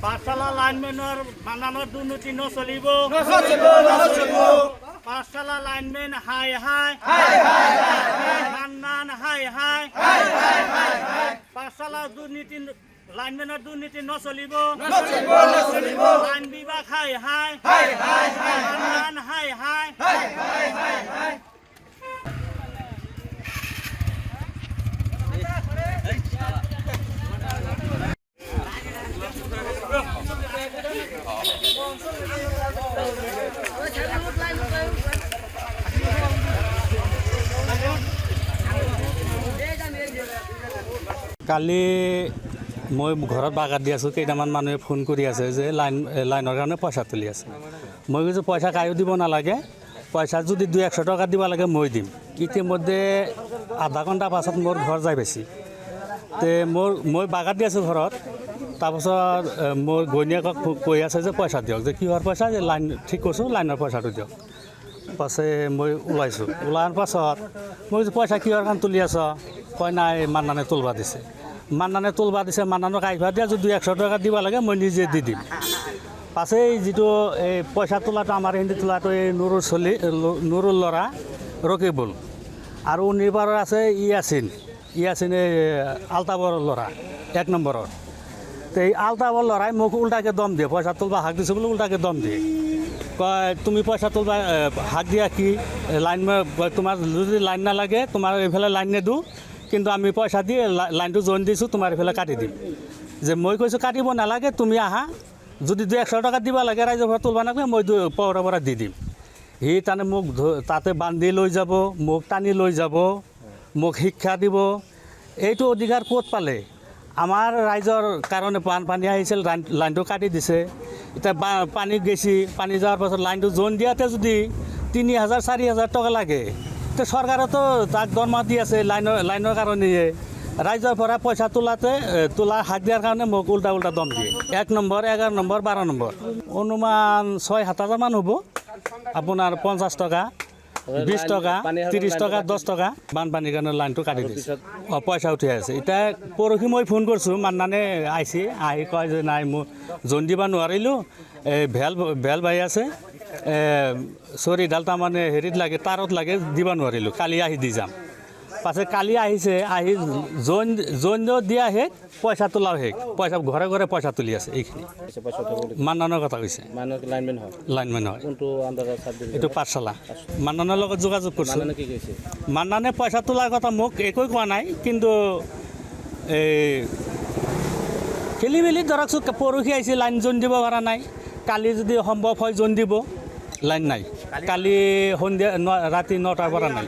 পাঠশালা লাইনম্যানের বানানোর দুর্নীতি নচলিব পাঠশালা লাইনম্যান হাই হাই মান্নান হাই হাই পাঠশালা দুর্নীতি লাইনম্যানের দুর্নীতি নচলিব লাইন বিভাগ হাই হাই মান্নান হাই হাই কালি মই ঘৰত বাগাত দি আছোঁ কেইটামান মানুহে ফোন কৰি আছে যে লাইনৰ কাৰণে পইচা তুলি আছে মই কৈছোঁ পইচা কায়ো দিব নালাগে পইচা যদি 200 টকা দিব লাগে মই দিম ইতিমধ্যে আধা ঘণ্টা পাছত মোৰ ঘৰ যাই পাইছে তে মই বাগাত দি আছোঁ ঘৰত তাৰপাছত মোৰ ঘৈণীয়েকক কৈ আছে যে পইচা দিয়ক যে কিহৰ পইচা যে লাইন ঠিক কৰিছোঁ লাইনৰ পইচাটো দিয়ক পাছে মই ওলাইছোঁ ওলোৱাৰ পাছত মই কৈছোঁ পইচা কিহৰ কাৰণে তুলি আছ কয় নাই মান্নানে তুলবা দিছে মান্নানক আহিবা দিয়া যদি 200 টকা দিব লাগে মই নিজে দি দিম পাছে যিটো এই পইচা তোলাটো আমাৰ হিন্দী তোলাটো এই নুৰুল ল'ৰা ৰকিবুল আৰু নিৰ্বাৰৰ আছে ইয়াছিন এই আলতাবৰ ল'ৰা 1 নম্বৰৰ তো এই আলতাবৰ ল'ৰাই মোক উল্টাকৈ দম দিয়ে পইচা তুলবা হাক দিছোঁ বুলি উল্টাকৈ দম দিয়ে কয় তুমি পইচা তুলবা হাক দিয়া কি লাইন তোমাৰ যদি লাইন নালাগে তোমাৰ এইফালে লাইন নেদোঁ কিন্তু আমি পইচা দি লাইনটো জইন দিছোঁ তোমাৰ এইফালে কাটি দিম যে মই কৈছোঁ কাটিব নালাগে তুমি আহা যদি 200 টকা দিব লাগে ৰাইজৰ পৰা তুলবা নালাগে মই পৌৰৰ পৰা দি দিম সি তাৰমানে মোক তাতে বান্ধি লৈ যাব মোক টানি লৈ যাব মোক শিক্ষা দিব এইটো অধিকাৰ ক'ত পালে আমাৰ ৰাইজৰ কাৰণে বানপানী আহিছিল লাইনটো কাটি দিছে এতিয়া পানী গৈছে পানী যোৱাৰ পাছত লাইনটো জইন দিয়াতে যদি 3000 4000 টকা লাগে তো চৰকাৰেতো তাক দৰমহা দি আছে লাইনৰ কাৰণে ৰাইজৰ পৰা পইচা তোলা হাক দিয়াৰ কাৰণে মোক উল্টা দম দিয়ে 1 নম্বৰ 11 নম্বৰ 12 নম্বৰ অনুমান 6-7 হাজাৰ মান হ'ব আপোনাৰ 50 টকা 20 টকা 30 টকা 10 টকা বানপানীৰ কাৰণে লাইনটো কাটি দিছে পইচা উঠি আছে এতিয়া পৰহি মই ফোন কৰিছোঁ মান্নানে আহিছে আহি কয় যে নাই মই জোন দিব নোৱাৰিলোঁ ভেল বাই আছে চৰিডাল তাৰমানে হেৰিত লাগে তাৰত লাগে দিব নোৱাৰিলোঁ কালি আহি দি যাম পাছে কালি আহিছে আহি জোন দিয়া শেষ পইচা তোলাও শেষ পইচা ঘৰে ঘৰে পইচা তুলি আছে এইখিনি মান্নানৰ কথা কৈছে লাইনমেন হয় এইটো পাঠশালা মান্নানৰ লগত যোগাযোগ কৰিছোঁ মান্নানে পইচা তোলাৰ কথা মোক একোৱে কোৱা নাই কিন্তু এই খেলি মেলি ধৰকচোন পৰহি আহিছে লাইন জোন দিব পৰা নাই কালি যদি সম্ভৱ হয় জোন দিব লাইন নাই কালি সন্ধিয়া ৰাতি 9টাৰ পৰা নাই